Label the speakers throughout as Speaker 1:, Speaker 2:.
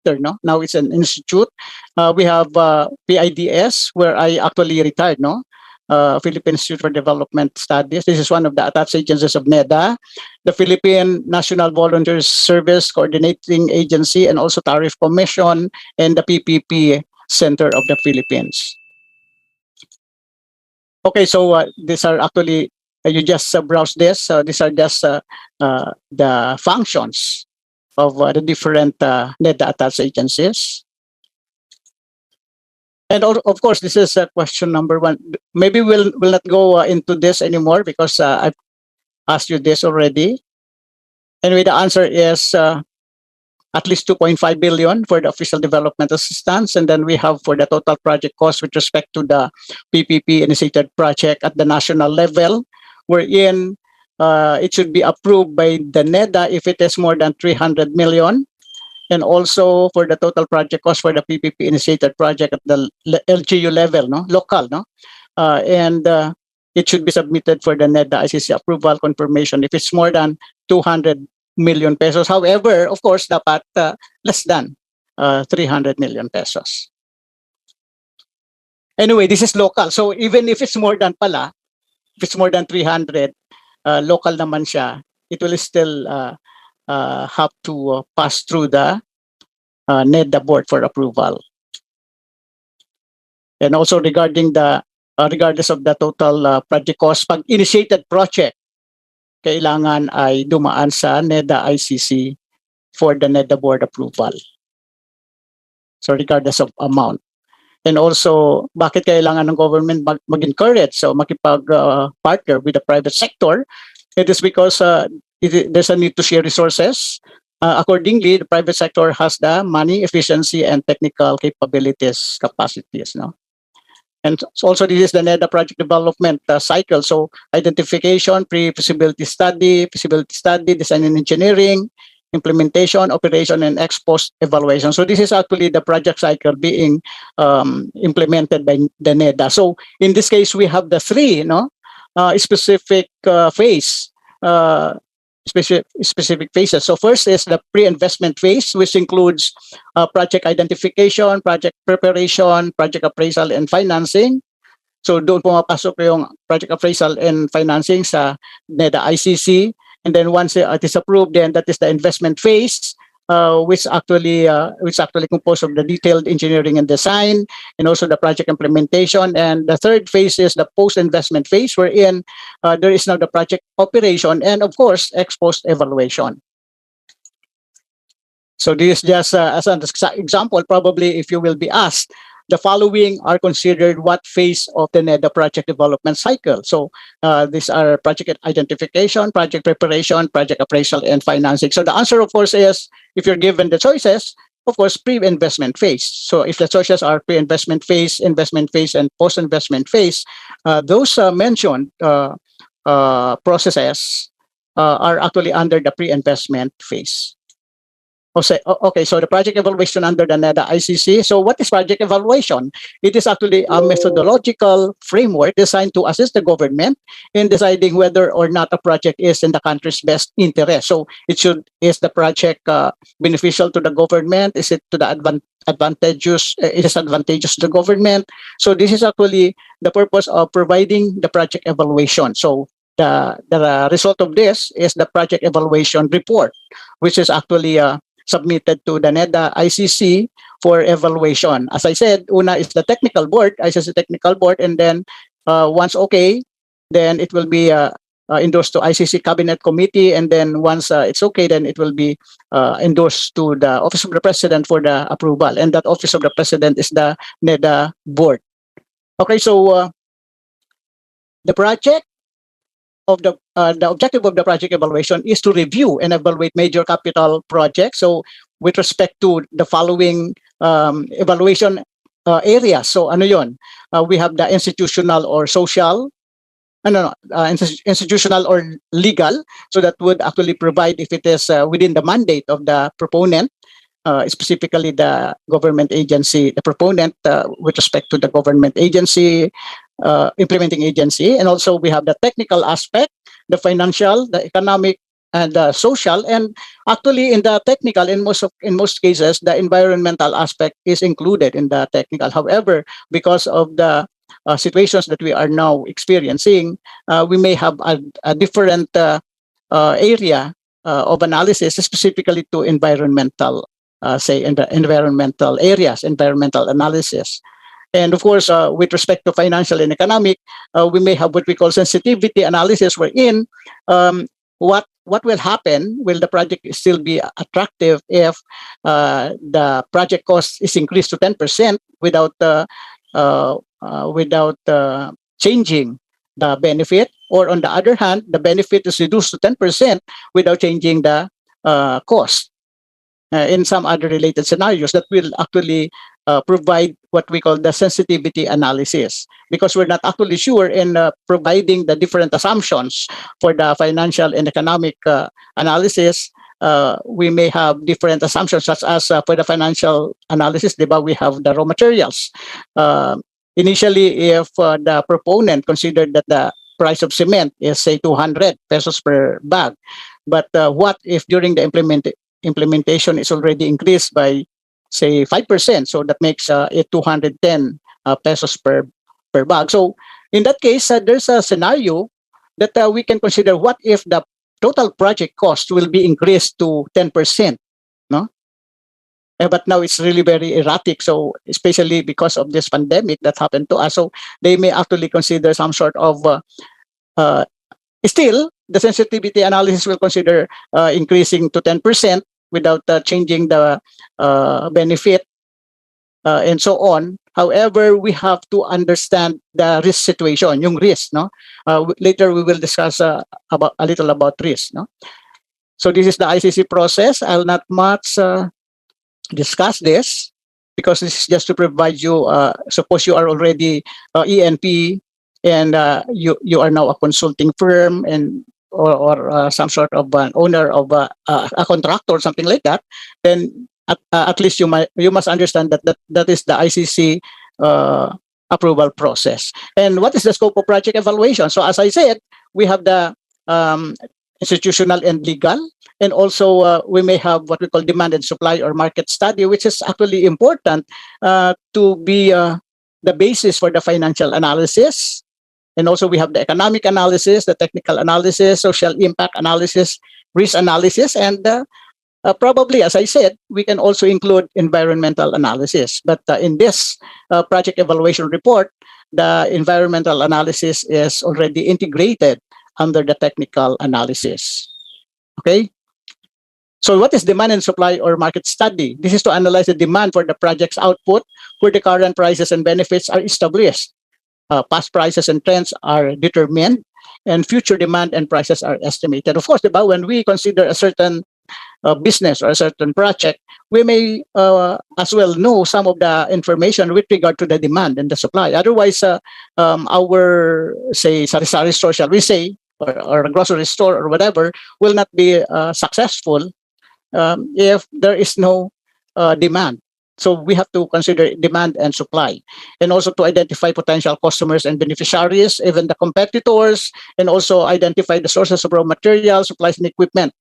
Speaker 1: sector, no? Now it's an institute. We have PIDS, where I actually retired, no? Philippine Institute for Development Studies. This is one of the attached agencies of NEDA, the Philippine National Volunteer Service Coordinating Agency, and also Tariff Commission, and the PPP Center of the Philippines. Okay, so these are actually, you just browse this. These are just the functions of the different NEDA attached agencies. And of course, this is question number one. Maybe we'll not go into this anymore because I've asked you this already. Anyway, the answer is at least 2.5 billion for the official development assistance. And then we have for the total project cost with respect to the PPP initiated project at the national level, wherein it should be approved by the NEDA if it is more than 300 million. And also for the total project cost for the PPP initiated project at the LGU level, no, local, no, and it should be submitted for the NEDA ICC approval confirmation if it's more than 200 million pesos. However, of course, dapat less than 300 million pesos. Anyway, this is local. So even if it's more than pala, if it's more than 300, local naman siya, it will still have to pass through the NEDA board for approval. And also regarding the, regardless of the total project cost, pag initiated project, kailangan ay dumaan sa NEDA ICC for the NEDA board approval. So regardless of amount. And also, bakit kailangan ng government mag-encourage, so makipag-partner with the private sector? It is because there's a need to share resources. Accordingly, the private sector has the money, efficiency, and technical capabilities, capacities. No? And so also, this is the NEDA project development cycle. So identification, pre-feasibility study, design and engineering, implementation, operation, and ex-post evaluation. So this is actually the project cycle being implemented by the NEDA. So in this case, we have the three, specific phase, specific phases. So first is the pre-investment phase, which includes project identification, project preparation, project appraisal, and financing. So doon pumapasok yung project appraisal and financing sa NEDA ICC. And then once it is approved, then that is the investment phase, which actually composed of the detailed engineering and design, and also the project implementation. And the third phase is the post-investment phase, wherein there is now the project operation and, of course, ex-post evaluation. So this is just as an example. Probably if you will be asked, the following are considered what phase of the NEDA project development cycle. So these are project identification, project preparation, project appraisal, and financing. So the answer, of course, is if you're given the choices, of course, pre-investment phase. So if the choices are pre-investment phase, investment phase, and post-investment phase, those mentioned processes are actually under the pre-investment phase. Okay, so the project evaluation under the NEDA ICC. So what is project evaluation? It is actually a methodological framework designed to assist the government in deciding whether or not a project is in the country's best interest. So is the project beneficial to the government? Is it to the advantageous? It is advantageous to the government. So this is actually the purpose of providing the project evaluation. So the result of this is the project evaluation report, which is actually submitted to the NEDA ICC for evaluation. As I said, una is the technical board, ICC technical board, and then once okay, then it will be endorsed to ICC cabinet committee, and then once it's okay, then it will be endorsed to the office of the president for the approval, and that office of the president is the NEDA board. Okay, so the project of the objective of the project evaluation is to review and evaluate major capital projects. So with respect to the following evaluation areas. So ano yun? We have the institutional or social, institutional or legal. So that would actually provide if it is within the mandate of the proponent, specifically the government agency, the proponent with respect to the government agency, implementing agency. And also we have the technical aspect, the financial, the economic, and social, and actually in the technical, in most cases the environmental aspect is included in the technical. However, because of the situations that we are now experiencing, we may have a different area of analysis specifically to environmental, say in the environmental areas, environmental analysis. And of course, with respect to financial and economic, we may have what we call sensitivity analysis, wherein what will happen? Will the project still be attractive if the project cost is increased to 10% without changing the benefit, or on the other hand, the benefit is reduced to 10% without changing the cost? In some other related scenarios that will actually provide what we call the sensitivity analysis, because we're not actually sure in providing the different assumptions for the financial and economic analysis. We may have different assumptions, such as for the financial analysis, diba, we have the raw materials. Initially, if the proponent considered that the price of cement is, say, 200 pesos per bag, but what if during the implementation is already increased by, say, 5%? So that makes it 210 pesos per bag. So in that case, there's a scenario that we can consider: what if the total project cost will be increased to 10%? No? But now it's really very erratic. So especially because of this pandemic that happened to us, so they may actually consider some sort of uh, still, the sensitivity analysis will consider increasing to 10% without changing the benefit, and so on. However, we have to understand the risk situation, yung risk, no? Later we will discuss about a little about risk, no? So this is the ICC process. I'll not much discuss this, because this is just to provide you. Suppose you are already ENP, and you are now a consulting firm, and or some sort of an owner of a contractor, something like that. Then at least you must understand that is the ICC approval process. And what is the scope of project evaluation? So as I said, we have the institutional and legal, and also we may have what we call demand and supply or market study, which is actually important to be the basis for the financial analysis. And also we have the economic analysis, the technical analysis, social impact analysis, risk analysis, and probably, as I said, we can also include environmental analysis. But in this project evaluation report, the environmental analysis is already integrated under the technical analysis. Okay? So what is demand and supply or market study? This is to analyze the demand for the project's output, where the current prices and benefits are established. Past prices and trends are determined, and future demand and prices are estimated. Of course, diba, when we consider a certain business or a certain project, we may as well know some of the information with regard to the demand and the supply. Otherwise, our, say, sari-sari store, shall we say, or a grocery store or whatever, will not be successful if there is no demand. So we have to consider demand and supply, and also to identify potential customers and beneficiaries, even the competitors, and also identify the sources of raw materials, supplies, and equipment.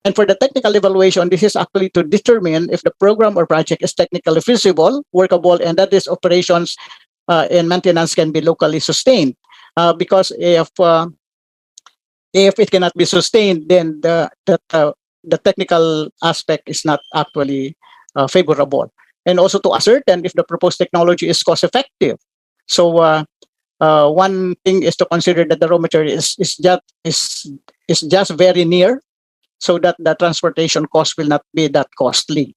Speaker 1: And for the technical evaluation, this is actually to determine if the program or project is technically feasible, workable, and that these operations and maintenance can be locally sustained. Because if it cannot be sustained, then the technical aspect is not actually favorable. And also to ascertain if the proposed technology is cost effective. So one thing is to consider that the raw material is just very near, so that the transportation cost will not be that costly.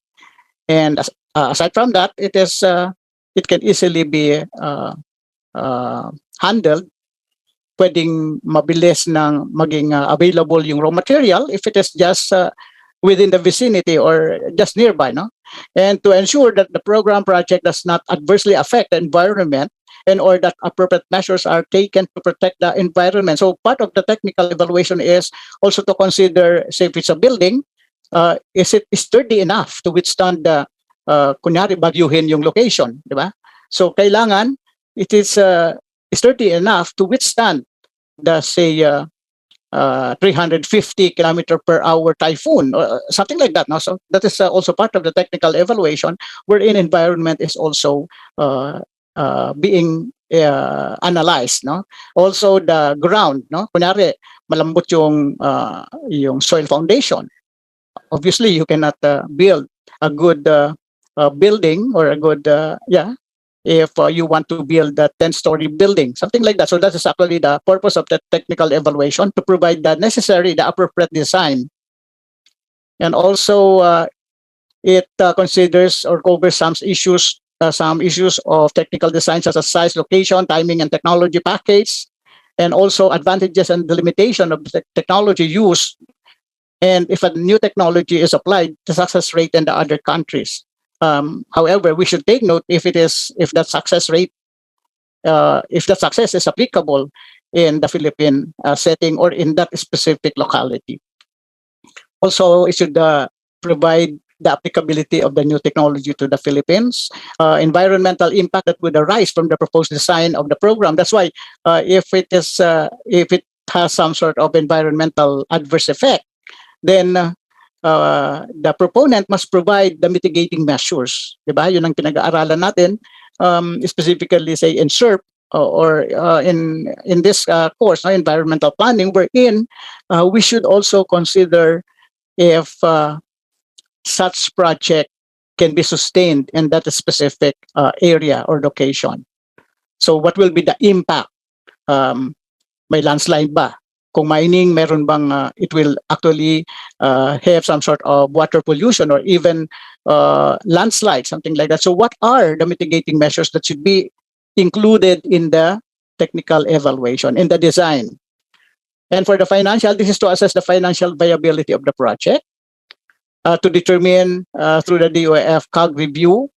Speaker 1: And aside from that, it can easily be handled. Pwedeng mabilis ng maging available yung raw material if it is just within the vicinity or just nearby, no? And to ensure that the program project does not adversely affect the environment, and or that appropriate measures are taken to protect the environment. So part of the technical evaluation is also to consider, say, if it's a building, is it sturdy enough to withstand the, kunyari, bagyuhin yung location, di ba? So kailangan it is sturdy enough to withstand the, say, 350 kilometer per hour typhoon or something like that. Now, so that is also part of the technical evaluation, wherein environment is also being analyzed. No, also the ground. No, kunyari malambot yung soil foundation. Obviously, you cannot build a good building or a good if you want to build a 10-story building, something like that. So that is actually the purpose of the technical evaluation, to provide the necessary, the appropriate design. And also, it considers or covers some issues of technical design, such as size, location, timing, and technology package, and also advantages and the limitation of the technology used, and if a new technology is applied, the success rate in the other countries. However, we should take note if that success rate, if that success is applicable in the Philippine setting or in that specific locality. Also, it should provide the applicability of the new technology to the Philippines, environmental impact that would arise from the proposed design of the program. That's why if it has some sort of environmental adverse effect, then the proponent must provide the mitigating measures. Diba? Yun ang pinag-aaralan natin, specifically say in SERP or in this course, environmental planning, wherein we should also consider if such project can be sustained in that specific area or location. So what will be the impact? May landslide ba? Kung mining, meron bang it will actually have some sort of water pollution or even landslide, something like that. So what are the mitigating measures that should be included in the technical evaluation, in the design? And for the financial, this is to assess the financial viability of the project, to determine through the DOF CAG review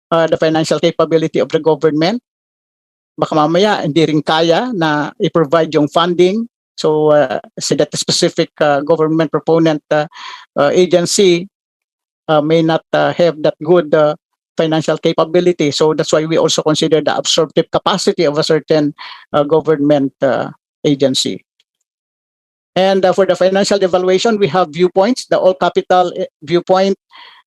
Speaker 1: the financial capability of the government. Baka mamaya hindi rin kaya na i-provide yung funding. So say that the specific government proponent agency may not have that good financial capability. So that's why we also consider the absorptive capacity of a certain government agency. And for the financial evaluation, we have viewpoints, the all capital viewpoint,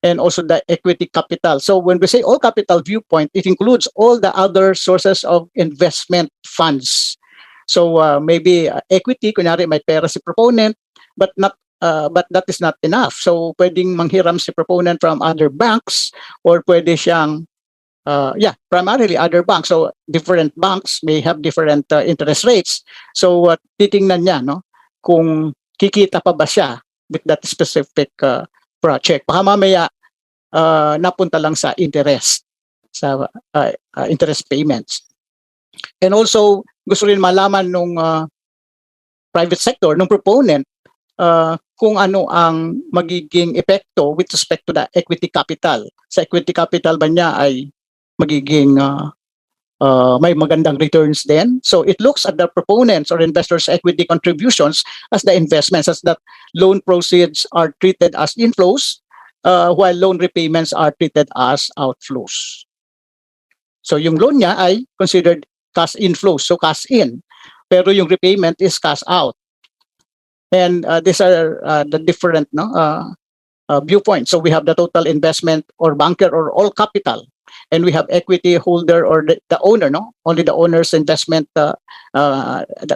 Speaker 1: and also the equity capital. So when we say all capital viewpoint, it includes all the other sources of investment funds. So maybe equity, kunyari may pera si proponent, but that is not enough. So pwedeng manghiram si proponent from other banks, or pwede siyang primarily other banks. So different banks may have different interest rates. So titingnan niya, no, kung kikita pa ba siya with that specific project. Baka mamaya napunta lang sa interest, sa interest payments. And also, gusto rin malaman nung private sector, nung proponent, kung ano ang magiging epekto with respect to the equity capital. Sa equity capital ba niya ay magiging may magandang returns din. So it looks at the proponents or investors' equity contributions as the investments, as that loan proceeds are treated as inflows, while loan repayments are treated as outflows. So yung loan niya ay considered cash inflows, so cash in. Pero yung repayment is cash out. And these are the different viewpoints. So we have the total investment or banker or all capital. And we have equity holder or the owner, only the owner's investment, the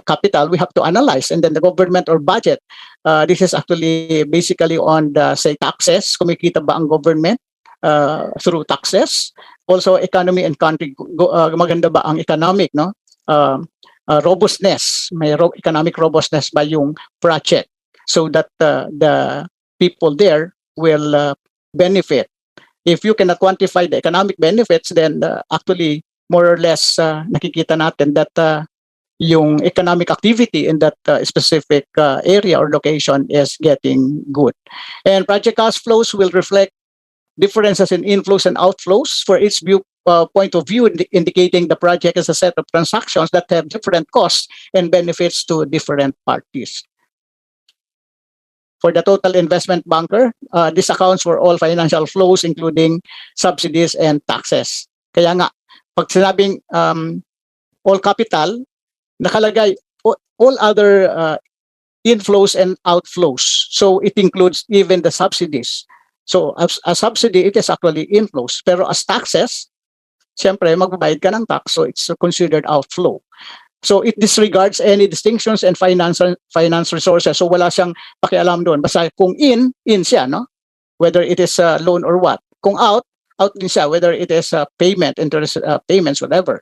Speaker 1: capital we have to analyze. And then the government or budget. This is actually basically on the, say, taxes. Kumikita ba ang government through taxes? Also, economy and country. Maganda ba ang economic, robustness? May economic robustness ba yung project? So that the people there will benefit. If you cannot quantify the economic benefits, then actually more or less nakikita natin that yung economic activity in that specific area or location is getting good. And project cash flows will reflect differences in inflows and outflows for each point of view, indicating the project is a set of transactions that have different costs and benefits to different parties. For the total investment banker, this accounts for all financial flows, including subsidies and taxes. Kaya nga, pag sinabing all capital, nakalagay all other inflows and outflows. So it includes even the subsidies. So as a subsidy, it is actually inflows. Pero as taxes, siyempre, magbabayad ka ng tax, so it's considered outflow. So it disregards any distinctions and finance resources. So wala siyang pakialam doon. Basta kung in siya, no? Whether it is a loan or what. Kung out din siya, whether it is payment, interest payments, whatever.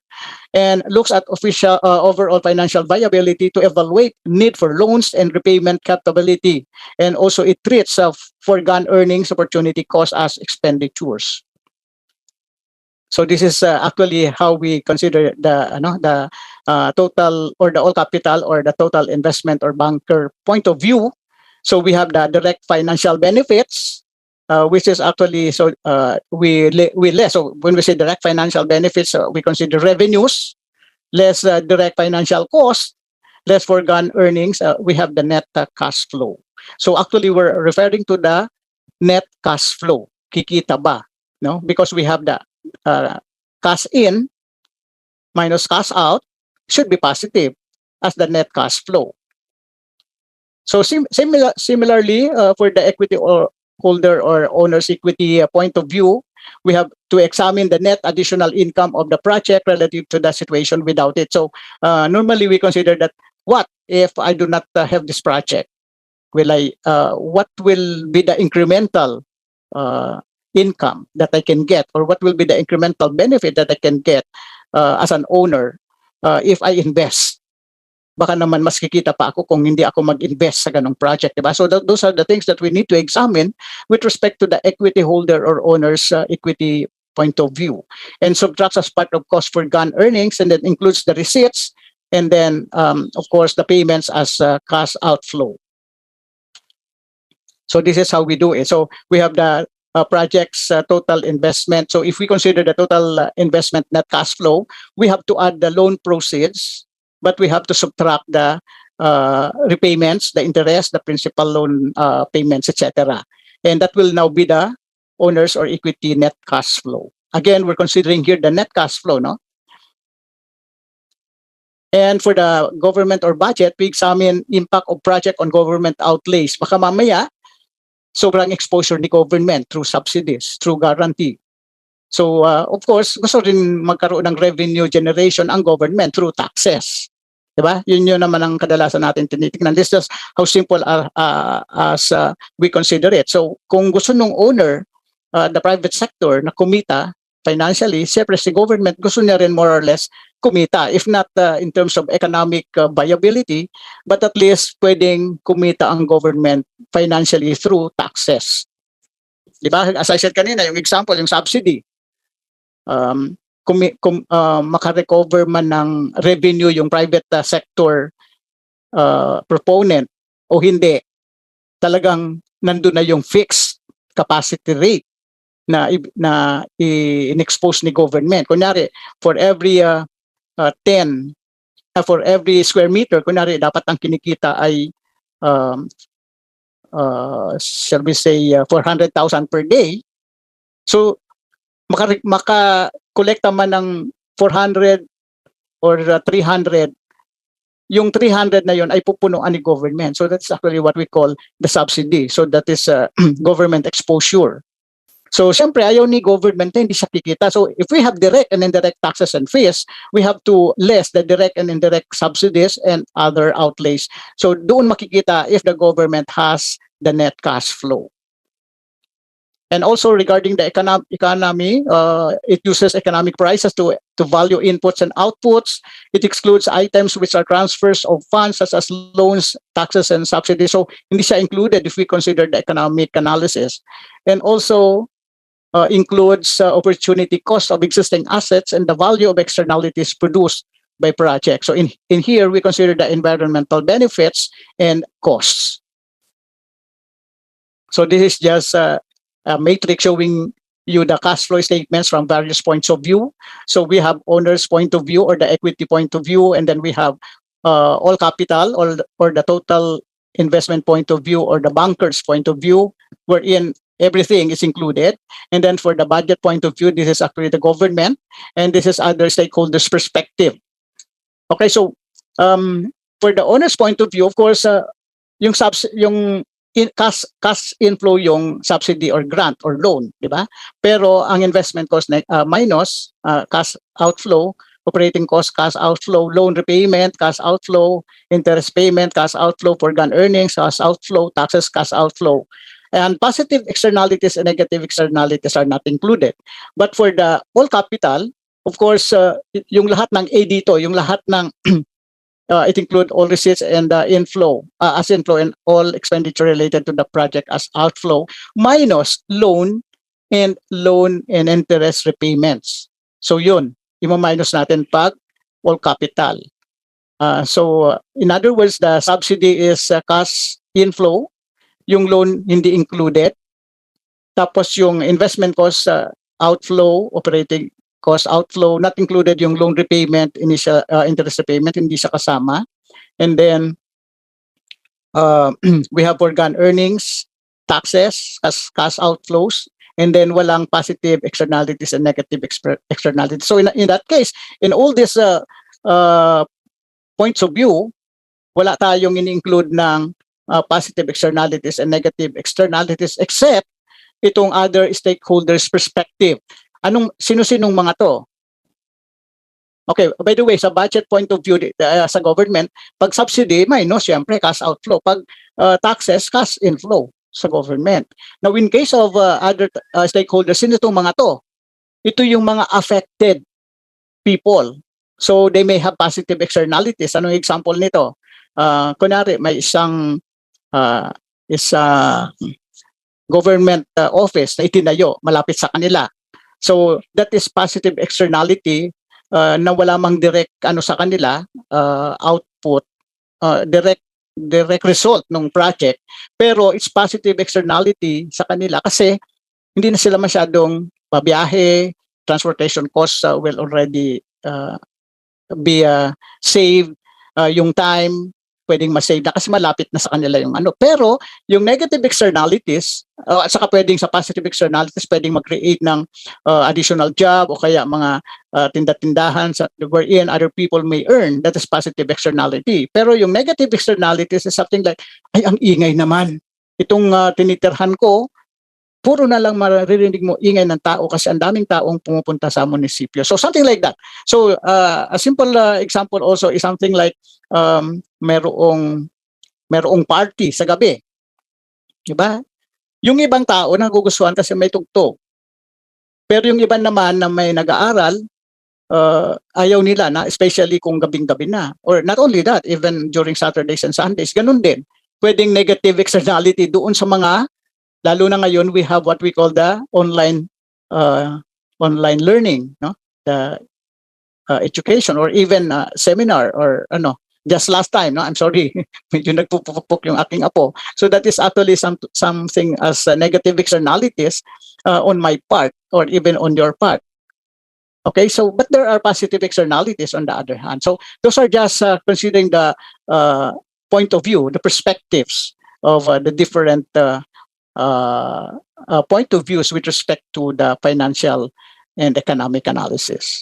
Speaker 1: And looks at official overall financial viability to evaluate need for loans and repayment capability. And also it treats foregone earnings opportunity cost as expenditures. So this is actually how we consider the total or the all capital or the total investment or banker point of view. So we have the direct financial benefits, which is actually we less. So when we say direct financial benefits, we consider revenues, less direct financial cost, less foregone earnings. We have the net cash flow. So actually, we're referring to the net cash flow. Kikita ba? No, because we have the cash in minus cash out should be positive as the net cash flow. So similarly, for the equity or holder or owner's equity point of view, we have to examine the net additional income of the project relative to the situation without it. So normally we consider that what if I do not have this project? What will be the incremental income that I can get, or what will be the incremental benefit that I can get as an owner if I invest? Baka naman mas kikita pa ako kung hindi ako mag-invest sa ganong project, diba? So those are the things that we need to examine with respect to the equity holder or owner's equity point of view, and subtracts as part of cost foregone earnings, and then includes the receipts, and then of course the payments as cash outflow. So this is how we do it. So we have the project's total investment. So if we consider the total investment net cash flow, we have to add the loan proceeds, but we have to subtract the repayments, the interest, the principal loan payments, etc. And that will now be the owner's or equity net cash flow. Again, we're considering here the net cash flow, no? And for the government or budget, we examine impact of project on government outlays. Baka mamaya, sobrang exposure ni government through subsidies, through guarantee. So, of course, gusto rin magkaroon ng revenue generation ang government through taxes. Diba? Yun naman ang kadalasan natin tinitingnan. This is just how simple as we consider it. So, kung gusto nung owner, the private sector na kumita financially, siyempre si government gusto niya rin more or less kumita. If not in terms of economic viability, but at least pwedeng kumita ang government financially through taxes. Diba? As I said kanina, yung example, yung subsidy. Makarecover man ng revenue yung private sector proponent o hindi, talagang nandun na yung fixed capacity rate na in-expose ni government. Kunyari, for every for every square meter, kunyari, dapat ang kinikita ay shall we say 400,000 per day. So maka-kolekta man ng 400 or 300, yung 300 na yon ay pupunuan ni government. So that's actually what we call the subsidy. So that is government exposure. So siyempre ayaw ni government na hindi siya kikita. So if we have direct and indirect taxes and fees, we have to less the direct and indirect subsidies and other outlays. So doon makikita if the government has the net cash flow. And also regarding the economy, it uses economic prices to value inputs and outputs. It excludes items which are transfers of funds such as loans, taxes, and subsidies. So hindi siya included if we consider the economic analysis. And also includes opportunity cost of existing assets and the value of externalities produced by projects. So in here, we consider the environmental benefits and costs. So this is just a matrix showing you the cash flow statements from various points of view. So we have owner's point of view or the equity point of view, and then we have all capital or the total investment point of view or the banker's point of view, wherein everything is included. And then for the budget point of view, this is actually the government, and this is other stakeholders' perspective. Okay, so for the owner's point of view, of course, cash inflow yung subsidy or grant or loan, di ba? Pero ang investment cost minus cash outflow, operating cost, cash outflow, loan repayment, cash outflow, interest payment, cash outflow, foregone earnings, cash outflow, taxes, cash outflow. And positive externalities and negative externalities are not included. But for the all capital, of course, yung lahat ng A dito, yung lahat ng it include all receipts and inflow as inflow and all expenditure related to the project as outflow minus loan and interest repayments. So yun, i-minus natin pag all capital. In other words, the subsidy is cash inflow, yung loan hindi included, tapos yung investment cost outflow, operating cost outflow, not included yung loan repayment, initial interest repayment, hindi siya kasama. And then we have foregone earnings, taxes, cash outflows, and then walang positive externalities and negative externalities. So in that case, in all these points of view, wala tayong ini-include ng positive externalities and negative externalities except itong other stakeholders perspective. Sino-sinong mga to? Okay, by the way, sa budget point of view sa government, pag subsidy, minus, syempre, cash outflow. Pag taxes, cash inflow sa government. Now, in case of other stakeholders, sino itong mga to? Ito yung mga affected people. So, they may have positive externalities. Anong example nito? Kunwari, may isang government office na itinayo malapit sa kanila. So that is positive externality na wala mang direct sa kanila output, direct result ng project, pero it's positive externality sa kanila kasi hindi na sila masyadong pabiyahe, transportation costs will already be saved, yung time pwedeng ma-save na kasi malapit na sa kanila yung Pero yung negative externalities, at saka pwedeng sa positive externalities, pwedeng mag-create ng additional job o kaya mga tinda-tindahan wherein other people may earn. That is positive externality. Pero yung negative externalities is something like, ay, ang ingay naman. Itong tinitirhan ko, puro na lang maririnig mo ingay ng tao kasi ang daming taong pumupunta sa munisipyo. So something like that. So a simple example also is something like merong party sa gabi. Diba? Yung ibang tao nagugustuhan kasi may tugtog. Pero yung iba naman na may nag-aaral, ayaw nila na, especially kung gabing-gabi na. Or not only that, even during Saturdays and Sundays, ganun din. Pwedeng negative externality doon sa mga, lalo na ngayon, we have what we call the online learning, no? The education or even seminar or just last time, no? I'm sorry, medyo nagpupukpuk yung aking apo. So that is actually something as negative externalities on my part or even on your part. Okay, so but there are positive externalities on the other hand. So those are just considering the point of view, the perspectives of the different point of views with respect to the financial and economic analysis.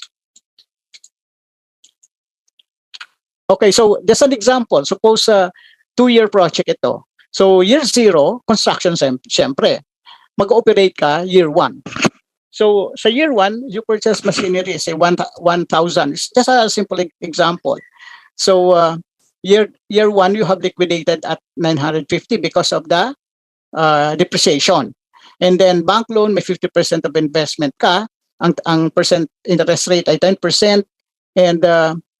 Speaker 1: Okay, so just an example. Suppose 2-year project ito. So year 0, construction syempre. Mag-operate ka year 1. So sa year 1, you purchase machinery, say 1,000. It's just a simple example. So year 1, you have liquidated at 950 because of the depreciation. And then bank loan, may 50% of investment ka. Ang percent interest rate ay 10%. And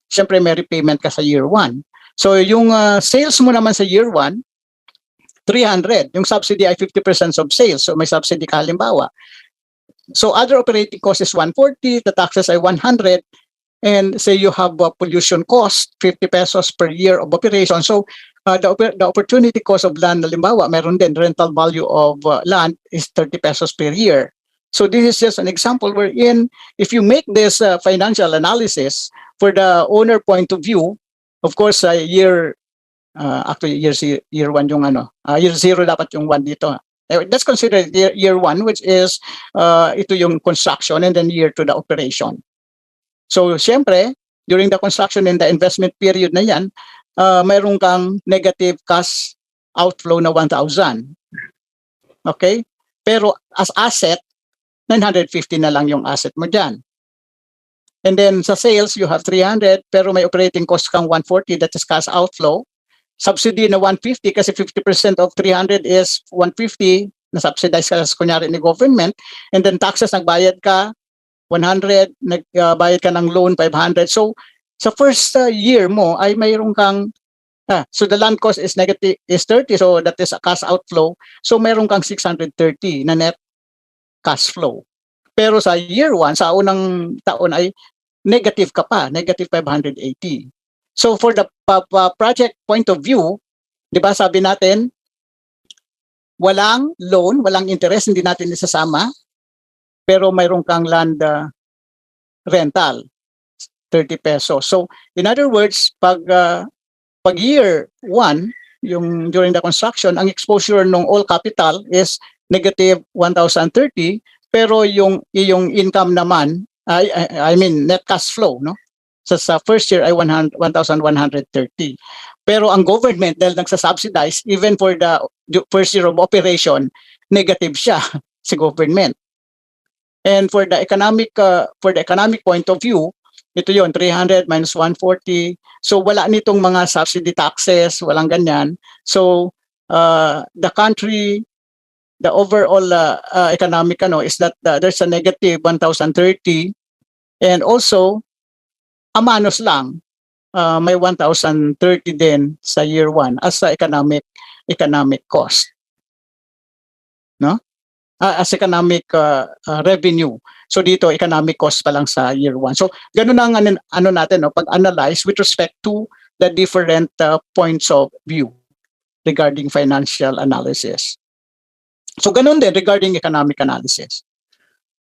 Speaker 1: syempre may repayment ka sa year 1. So yung sales mo naman sa year 1, 300. Yung subsidy ay 50% of sales. So may subsidy ka halimbawa. So other operating cost is 140, the taxes ay 100, and say you have a pollution cost, 50 pesos per year of operation. So the opportunity cost of land, halimbawa, meron din, rental value of land is 30 pesos per year. So this is just an example wherein if you make this financial analysis for the owner point of view, of course, year 1 yung year 0 dapat yung 1 dito. Let's consider year 1, which is ito yung construction, and then year 2 the operation. So syempre, during the construction and the investment period na yan, mayroon kang negative cash outflow na 1,000. Okay? Pero as asset, 950 na lang yung asset mo dyan. And then sa sales, you have 300, pero may operating cost kang 140, that is cash outflow. Subsidy na 150 kasi 50% of 300 is 150 na subsidize ka kunyari ni government. And then taxes, nagbayad ka 100, nagbayad ka ng loan 500. So sa first year mo ay mayroon kang so the land cost is negative is 30, so that is a cash outflow. So mayroon kang 630 na net cash flow. Pero sa year 1, sa unang taon ay negative ka pa, negative 580. So for the project point of view, 'di ba sabi natin walang loan, walang interest, hindi natin isasama, pero mayroon kang land rental 30 pesos. So in other words, pag year 1, yung during the construction, ang exposure ng all capital is negative 1,030, pero yung income naman I mean net cash flow, no? Sa first year ay 1,130. Pero ang government dahil nagsasubsidize even for the first year of operation, negative siya si government. And for the economic point of view, ito yon 300 minus 140. So wala nitong mga subsidy taxes, walang ganyan. So the country, the overall economic is that there's a negative 1,030, and also amanos lang may 1,030 din sa year 1 as sa economic cost, no? As economic revenue. So dito economic cost pa lang sa year 1. So ganun ang ano natin, no, pag-analyze with respect to the different points of view regarding financial analysis. So ganun din regarding economic analysis.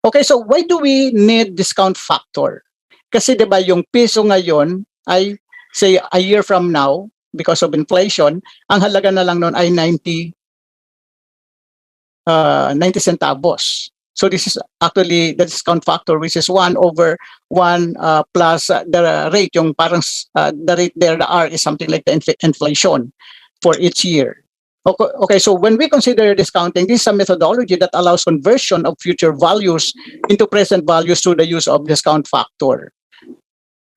Speaker 1: Okay, so why do we need discount factor? Kasi 'di ba yung piso ngayon ay say a year from now because of inflation, ang halaga na lang noon ay 90 centavos. So this is actually the discount factor, which is 1 over 1 plus the rate, yung parang the rate there, the R is something like the inflation for each year. Okay, so when we consider discounting, this is a methodology that allows conversion of future values into present values through the use of discount factor.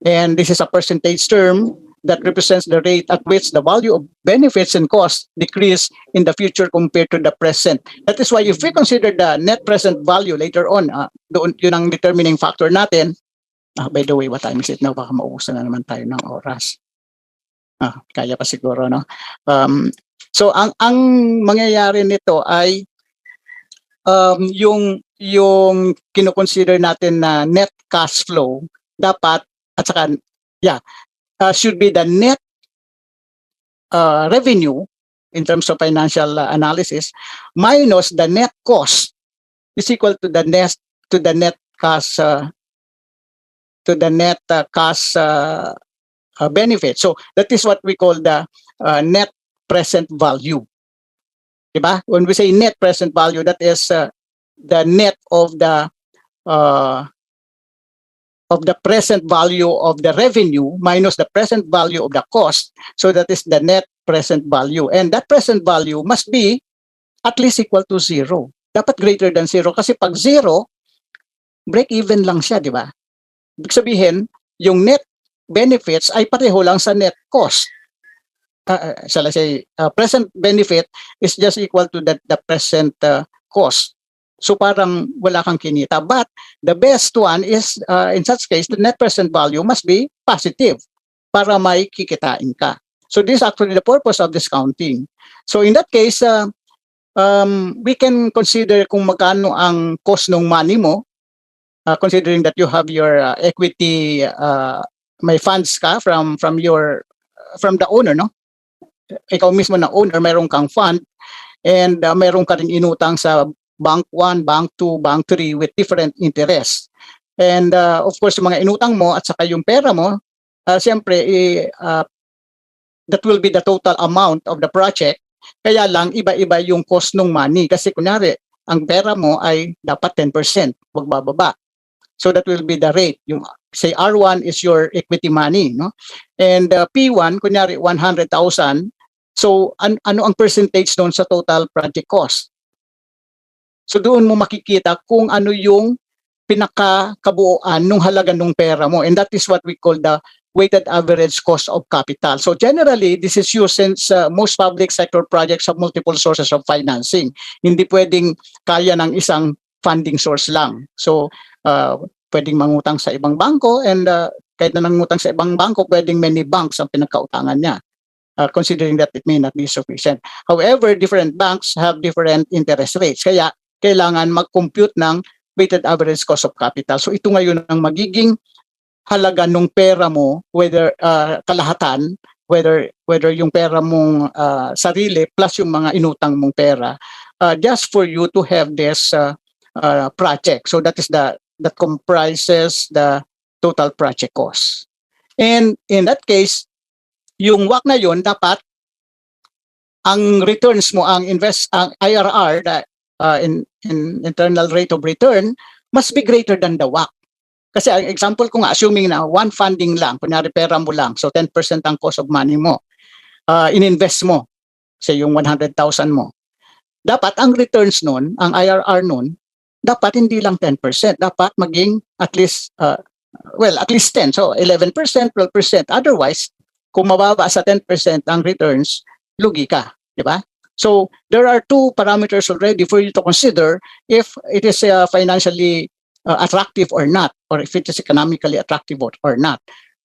Speaker 1: And this is a percentage term that represents the rate at which the value of benefits and costs decrease in the future compared to the present. That is why if we consider the net present value later on, doon yun ang determining factor natin. By the way, what time is it now? Baka mauusan na naman tayo ng oras. Kaya pa siguro, no? So ang mangyayari nito ay yung kino-consider natin na net cash flow dapat at saka should be the net revenue in terms of financial analysis minus the net cost is equal to the net cash benefit. So that is what we call the net present value. Diba? When we say net present value, that is the net of the present value of the revenue minus the present value of the cost. So that is the net present value. And that present value must be at least equal to 0. Dapat greater than 0. Kasi pag 0, break even lang siya, di ba? Ibig sabihin, yung net benefits ay pareho lang sa net cost. Shall I say, present benefit is just equal to the present cost. So parang wala kang kinita. But the best one is, in such case, the net present value must be positive para may kikitain ka. So this is actually the purpose of discounting. So in that case, we can consider kung magkano ang cost ng money mo, considering that you have your equity, may funds ka from the owner, no? Ikaw mismo na owner, mayroon kang fund, and mayroon ka rin inutang sa Bank 1, Bank 2, Bank 3 with different interests. And of course, yung mga inutang mo at saka yung pera mo, siyempre, that will be the total amount of the project. Kaya lang, iba-iba yung cost ng money. Kasi kunyari, ang pera mo ay dapat 10%, wag bababa. So that will be the rate. Yung, say, R1 is your equity money, no? And P1, kunyari, 100,000. So ano ang percentage doon sa total project cost? So doon mo makikita kung ano yung pinakakabuuan nung halaga nung pera mo. And that is what we call the weighted average cost of capital. So generally, this is used since most public sector projects have multiple sources of financing. Hindi pwedeng kaya ng isang funding source lang. So pwedeng mangutang sa ibang bangko, and kahit na nangutang sa ibang bangko, pwedeng many banks ang pinagkautangan niya. Considering that it may not be sufficient. However, different banks have different interest rates. Kaya kailangan mag-compute ng weighted average cost of capital. So ito ngayon ang magiging halaga ng pera mo, whether kalahatan, whether yung pera mong sarili plus yung mga inutang mong pera, just for you to have this project. So that comprises the total project cost. And in that case, yung WACC na yun, dapat ang returns mo, ang IRR, in internal rate of return, must be greater than the WACC. Kasi ang example ko nga, assuming na one funding lang, kunyari pera mo lang, so 10% ang cost of money mo, in-invest mo, say yung 100,000 mo. Dapat ang returns nun, ang IRR nun, dapat hindi lang 10%, dapat maging at least, at least 10, so 11%, 12%. Otherwise, kung mababa sa 10% ang returns, lugi ka, di ba? So there are two parameters already for you to consider if it is financially attractive or not, or if it is economically attractive or not.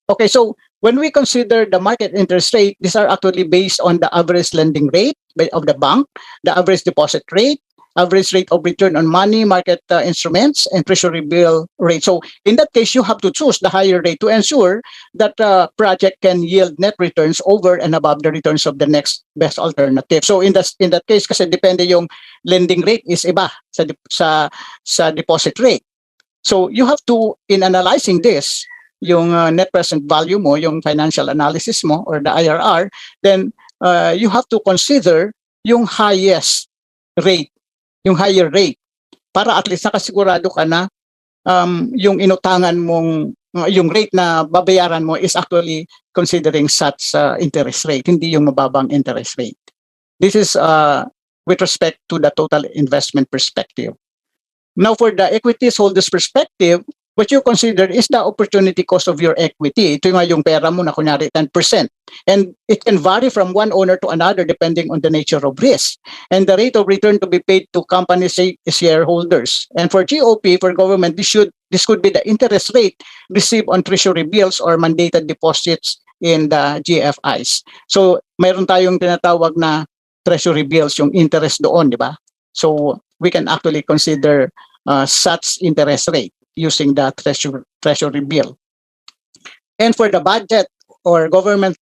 Speaker 1: Okay, so when we consider the market interest rate, these are actually based on the average lending rate of the bank, the average deposit rate, average rate of return on money market instruments, and treasury bill rate. So in that case, you have to choose the higher rate to ensure that the project can yield net returns over and above the returns of the next best alternative. So in that case, kasi depende yung lending rate is iba sa deposit rate. So you have to, in analyzing this, yung net present value mo, yung financial analysis mo, or the IRR, then you have to consider yung highest rate, yung higher rate, para at least nakasigurado ka na yung inutangan mong, yung rate na babayaran mo is actually considering such interest rate, hindi yung mababang interest rate. This is with respect to the total investment perspective. Now, for the equities holders perspective, what you consider is the opportunity cost of your equity. Ito nga yung pera mo na kunyari 10%. And it can vary from one owner to another depending on the nature of risk. And the rate of return to be paid to company shareholders. And for GOP, for government, this could be the interest rate received on treasury bills or mandated deposits in the GFIs. So, mayroon tayong tinatawag na treasury bills, yung interest doon, di ba? So, we can actually consider such interest rate using the treasury bill. And for the budget or government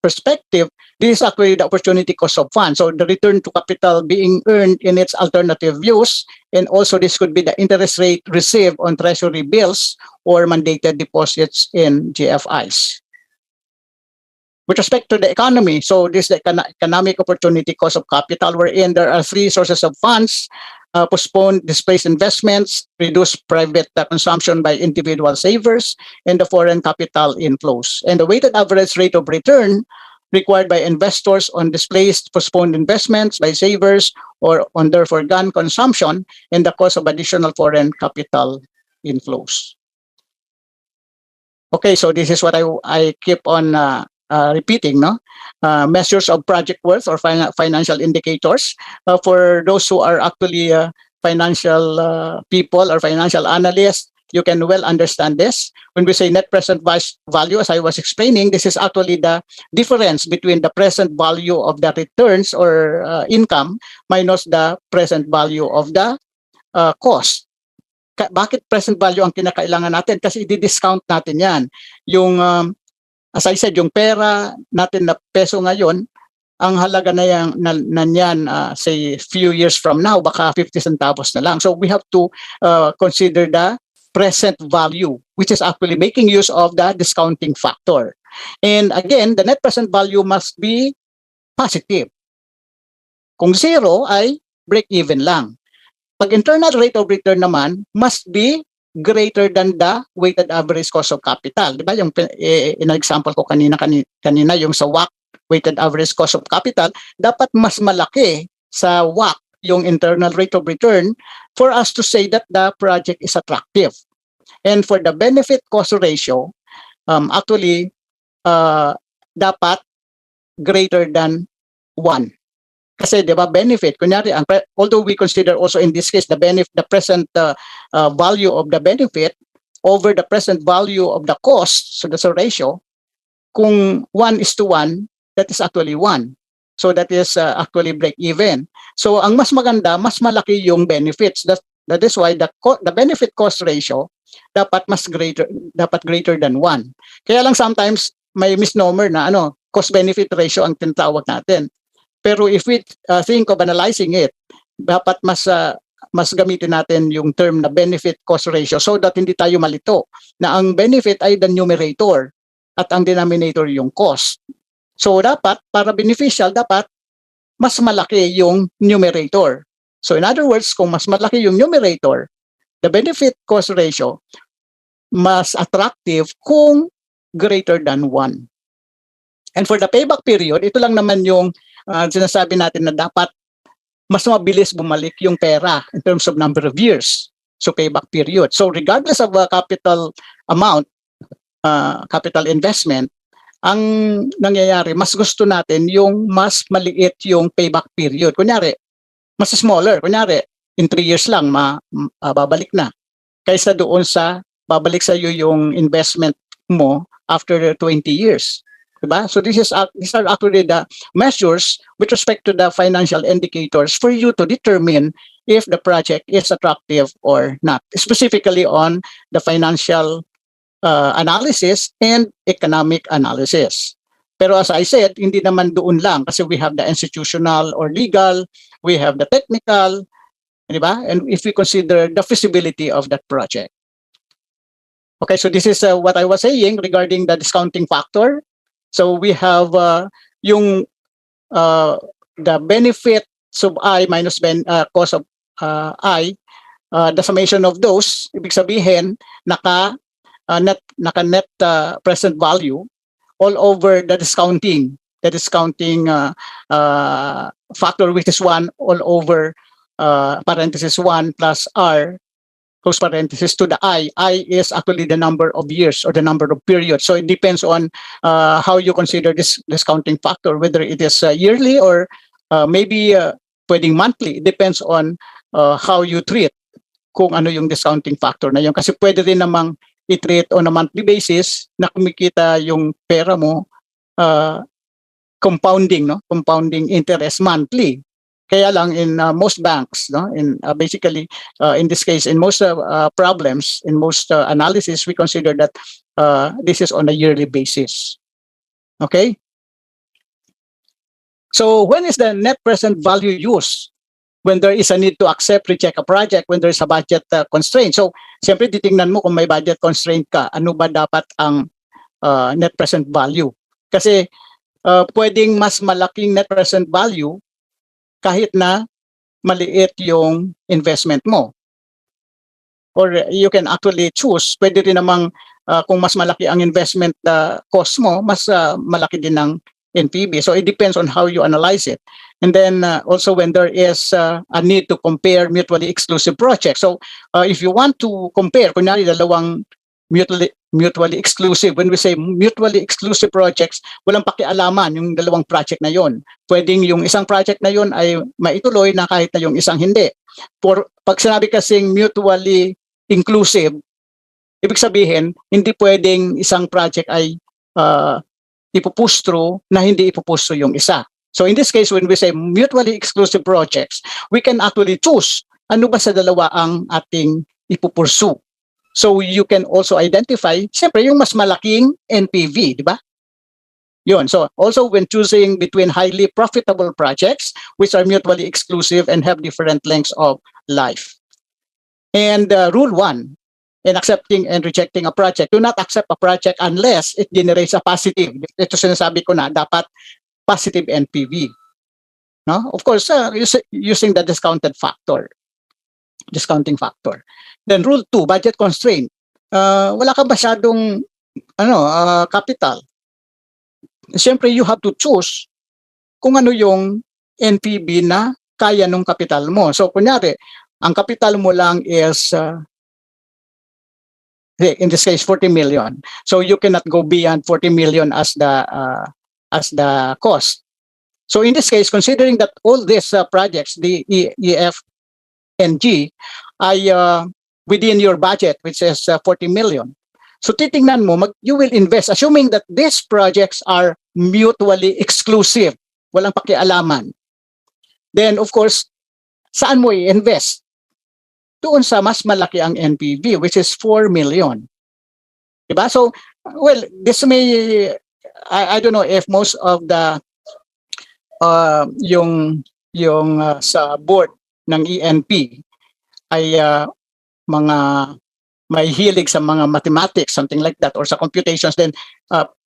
Speaker 1: perspective, this is actually the opportunity cost of funds. So the return to capital being earned in its alternative use, and also this could be the interest rate received on treasury bills or mandated deposits in GFIs. With respect to the economy, so this is the economic opportunity cost of capital, wherein there are three sources of funds: postpone displaced investments, reduce private consumption by individual savers, and the foreign capital inflows. And the weighted average rate of return required by investors on displaced postponed investments by savers or on their foregone consumption, and the cost of additional foreign capital inflows. Okay, so this is what I keep on repeating, no? Measures of project worth or financial indicators. For those who are actually financial people or financial analysts, you can well understand this. When we say net present value, as I was explaining, this is actually the difference between the present value of the returns or income minus the present value of the cost. Bakit present value ang kinakailangan natin? Kasi i-discount natin yan. Yung as I said, yung pera natin na peso ngayon, ang halaga na yan, say, few years from now, baka 50 centavos na lang. So we have to consider the present value, which is actually making use of the discounting factor. And again, the net present value must be positive. Kung zero ay break-even lang. Pag internal rate of return naman, must be greater than the weighted average cost of capital. Di ba? Yung in-example ko kanina yung sa WACC weighted average cost of capital, dapat mas malaki sa WACC yung internal rate of return for us to say that the project is attractive. And for the benefit cost ratio, actually, dapat greater than 1. Kasi 'di ba benefit kunyari although we consider also in this case the present value of the benefit over the present value of the cost, so that's a ratio. Kung 1:1, that is actually 1. So that is actually break even. So ang mas maganda, mas malaki yung benefits. That is why the benefit cost ratio dapat greater than 1. Kaya lang sometimes may misnomer na cost benefit ratio ang tinatawag natin. Pero if we think of analyzing it, dapat mas gamitin natin yung term na benefit cost ratio so that hindi tayo malito na ang benefit ay the numerator at ang denominator yung cost. So dapat para beneficial dapat mas malaki yung numerator. So in other words, kung mas malaki yung numerator, the benefit cost ratio mas attractive kung greater than 1. And for the payback period, ito lang naman yung sinasabi natin na dapat mas mabilis bumalik yung pera in terms of number of years. So payback period. So regardless of capital amount, capital investment, ang nangyayari, mas gusto natin yung mas maliit yung payback period. Kunyari, mas smaller. Kunyari, in 3 years lang, babalik na. Kaysa doon sa babalik sa iyo yung investment mo after 20 years. Diba? So these are actually the measures with respect to the financial indicators for you to determine if the project is attractive or not, specifically on the financial analysis and economic analysis. Pero as I said, hindi naman doon lang kasi we have the institutional or legal, we have the technical, diba? And if we consider the feasibility of that project. Okay, so this is what I was saying regarding the discounting factor. So we have yung the benefit sub I minus cost of I, the summation of those, ibig sabihin naka net present value all over the discounting factor, which is 1 all over parenthesis 1 plus R close parenthesis to the I is actually the number of years or the number of periods. So it depends on how you consider this discounting factor, whether it is yearly or maybe pwedeng monthly. It depends on how you treat kung ano yung discounting factor na yun. Kasi pwede rin namang i-treat on a monthly basis na kumikita yung pera mo compounding interest monthly. Kaya lang in most banks, in basically in this case, in most problems, in most analysis, we consider that this is on a yearly basis. Okay. So when is the net present value used? When there is a need to accept, reject a project, when there is a budget constraint. So siyempre titingnan mo kung may budget constraint ka, ano ba dapat ang net present value? Kasi pwedeng mas malaking net present value kahit na maliit yung investment mo. Or you can actually choose, pwede rin namang kung mas malaki ang investment cost mo, mas malaki din ang NPV. So it depends on how you analyze it. And then also when there is a need to compare mutually exclusive projects. So if you want to compare, kunyari dalawang mutually exclusive. When we say mutually exclusive projects, walang pakialaman yung dalawang project na yon. Pwedeng yung isang project na yon ay maituloy na kahit na yung isang hindi. Pag sinabi kasing mutually inclusive, ibig sabihin, hindi pwedeng isang project ay ipupush through na hindi ipupush through yung isa. So in this case, when we say mutually exclusive projects, we can actually choose ano ba sa dalawa ang ating ipupursu. So you can also identify, siyempre yung mas malaking NPV, di ba? Yun. So also when choosing between highly profitable projects, which are mutually exclusive and have different lengths of life. And rule 1, in accepting and rejecting a project, do not accept a project unless it generates a positive. Ito sinasabi ko na, dapat positive NPV. No? Of course, using the discounting factor. Then rule 2, budget constraint. Wala ka masyadong capital. siyempre you have to choose kung ano yung NPV na kaya nung kapital mo. So kunyari, ang kapital mo lang is in this case 40 million. So you cannot go beyond 40 million as the cost. So in this case, considering that all these projects, the E, F, and G, ay within your budget, which is 40 million. So titingnan mo, you will invest, assuming that these projects are mutually exclusive, walang pakialaman. Then of course, saan mo i-invest? Doon sa mas malaki ang NPV, which is 4 million. Diba? So, well, this may, I don't know if most of the yung sa board ng ENP ay mga may hilig sa mga mathematics, something like that, or sa computations, then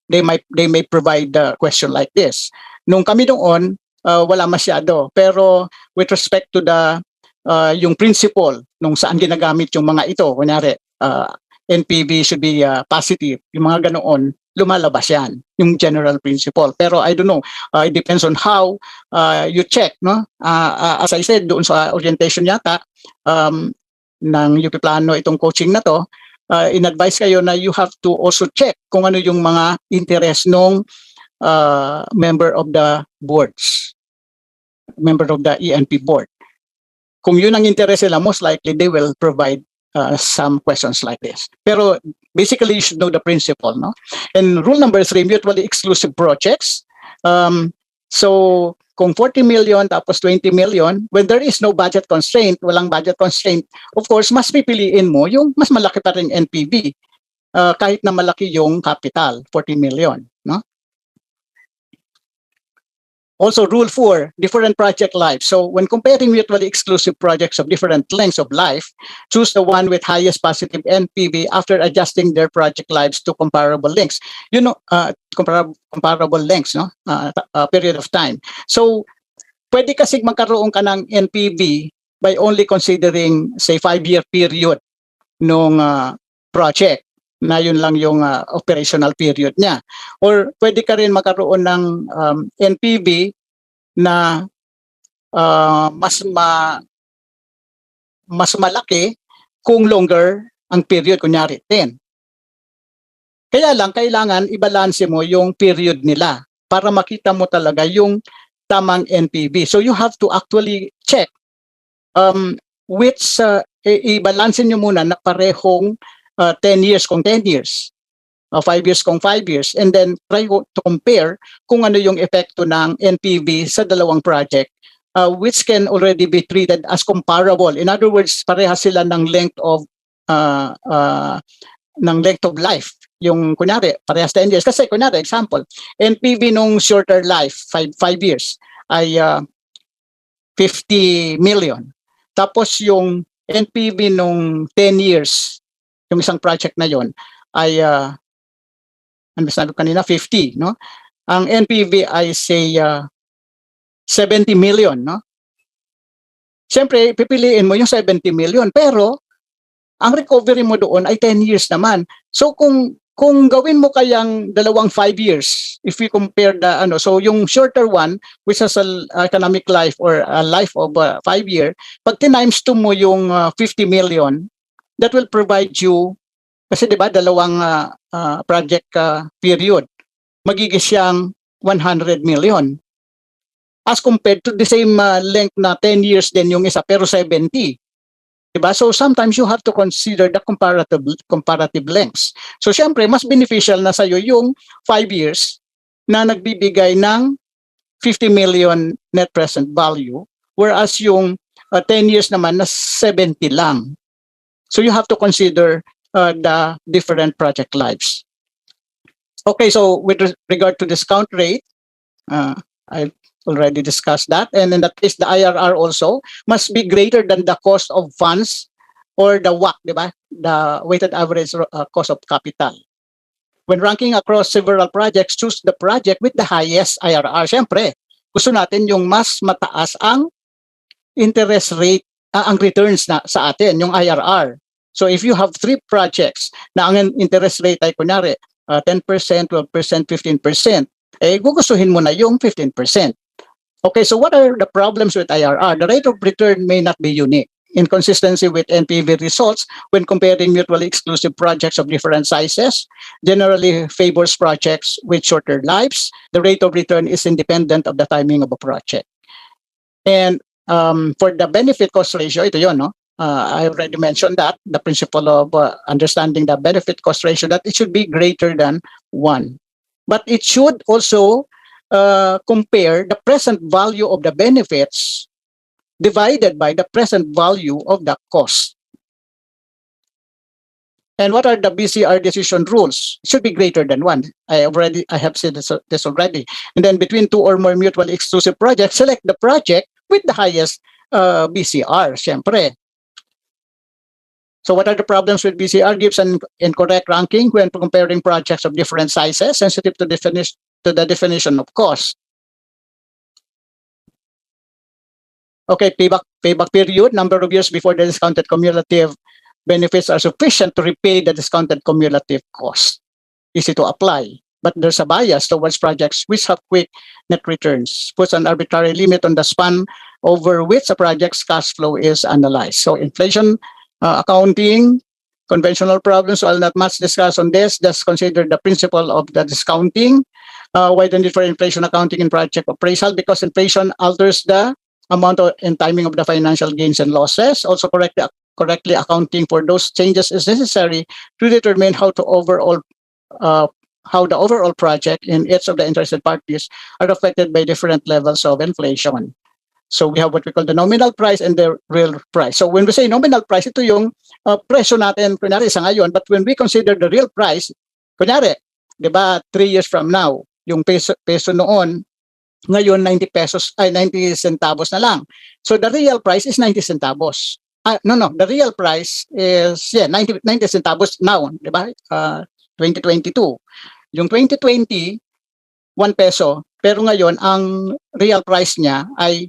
Speaker 1: they may provide a question like this. Nung kami doon, wala masyado. Pero with respect to the yung principle nung saan ginagamit yung mga ito, kunyari NPV should be positive, yung mga ganoon, lumalabas yan, yung general principle. Pero I don't know, it depends on how you check, no? As I said, doon sa orientation yata, ng UP Plano itong coaching na to, in-advise kayo na you have to also check kung ano yung mga interest ng member of the boards, member of the ENP board. Kung yun ang interest nila, most likely they will provide some questions like this. Pero basically, you should know the principle, no? And rule number 3, mutually exclusive projects. So, kung 40 million tapos 20 million, when there is no budget constraint, walang budget constraint, of course, mas pipiliin mo yung mas malaki pa rin NPV, kahit na malaki yung capital, 40 million, no? Also, rule 4, different project life. So when comparing mutually exclusive projects of different lengths of life, choose the one with highest positive NPV after adjusting their project lives to comparable lengths. You know, comparable lengths, no? Period of time. So pwede kasi magkaroon ka ng NPV by only considering, say, 5-year period nung project, na yun lang yung operational period niya. Or pwede ka rin magkaroon ng NPV na mas malaki kung longer ang period, kunyari 10. Kaya lang, kailangan i-balance mo yung period nila para makita mo talaga yung tamang NPV. So you have to actually check which i-balance nyo muna na parehong 10 years kung 10 years, 5 years kung 5 years, and then try to compare kung ano yung epekto ng NPV sa dalawang project, which can already be treated as comparable. In other words, parehas sila ng length of life. Yung kunyari, parehas 10 years. Kasi kunyari, example, NPV nung shorter life, 5 years, ay 50 million. Tapos yung NPV nung 10 years, yung isang project na yon ay ano sabi kanina 50, no? Ang NPV ay say 70 million, no? Siyempre pipiliin mo yung 70 million, pero ang recovery mo doon ay 10 years naman. So kung gawin mo kayang dalawang 5 years, if we compare the so yung shorter one, which has an economic life or a life of 5 year, pag times 2 mo yung 50 million, that will provide you, kasi di ba dalawang project period, magiging siyang 100 million. As compared to the same length na 10 years din yung isa, pero 70. Diba? So sometimes you have to consider the comparative lengths. So syempre, mas beneficial na sa'yo yung 5 years na nagbibigay ng 50 million net present value, whereas yung 10 years naman na 70 lang. So you have to consider the different project lives. Okay, so with regard to discount rate, I already discussed that. And in that case, the IRR also must be greater than the cost of funds or the WACC, di ba? The weighted average cost of capital. When ranking across several projects, choose the project with the highest IRR. Siyempre, gusto natin yung mas mataas ang interest rate, ang returns na sa atin, yung IRR. So if you have 3 projects na ang interest rate ay kunyari 10%, 12%, 15%, gugustuhin mo na yung 15%. Okay, so what are the problems with IRR? The rate of return may not be unique. Inconsistency with NPV results when comparing mutually exclusive projects of different sizes generally favors projects with shorter lives. The rate of return is independent of the timing of a project. And for the benefit cost ratio, ito yun, no? I already mentioned that, the principle of understanding the benefit cost ratio, that it should be greater than 1. But it should also compare the present value of the benefits divided by the present value of the cost. And what are the BCR decision rules? It should be greater than 1. I have said this already. And then between 2 or more mutually exclusive projects, select the project with the highest BCR, syempre. So what are the problems with BCR? Gives an incorrect ranking when comparing projects of different sizes, sensitive to the definition of cost. Okay, payback period, number of years before the discounted cumulative benefits are sufficient to repay the discounted cumulative cost. Easy to apply, but there's a bias towards projects which have quick net returns, puts an arbitrary limit on the span over which a project's cash flow is analyzed. So inflation accounting, conventional problems, I'll not much discuss on this. Just consider the principle of the discounting. Why the need for inflation accounting in project appraisal? Because inflation alters the amount and timing of the financial gains and losses. Also correctly accounting for those changes is necessary to determine how the overall project in each of the interested parties are affected by different levels of inflation. So we have what we call the nominal price and the real price. So when we say nominal price, ito yung presyo natin, kunyari sa ngayon, but when we consider the real price, kunyari, di ba, 3 years from now, yung peso noon, ngayon 90 centavos na lang. So the real price is 90 centavos. The real price is 90 centavos now, di ba? 2022. Yung 2020, 1 peso, pero ngayon ang real price niya ay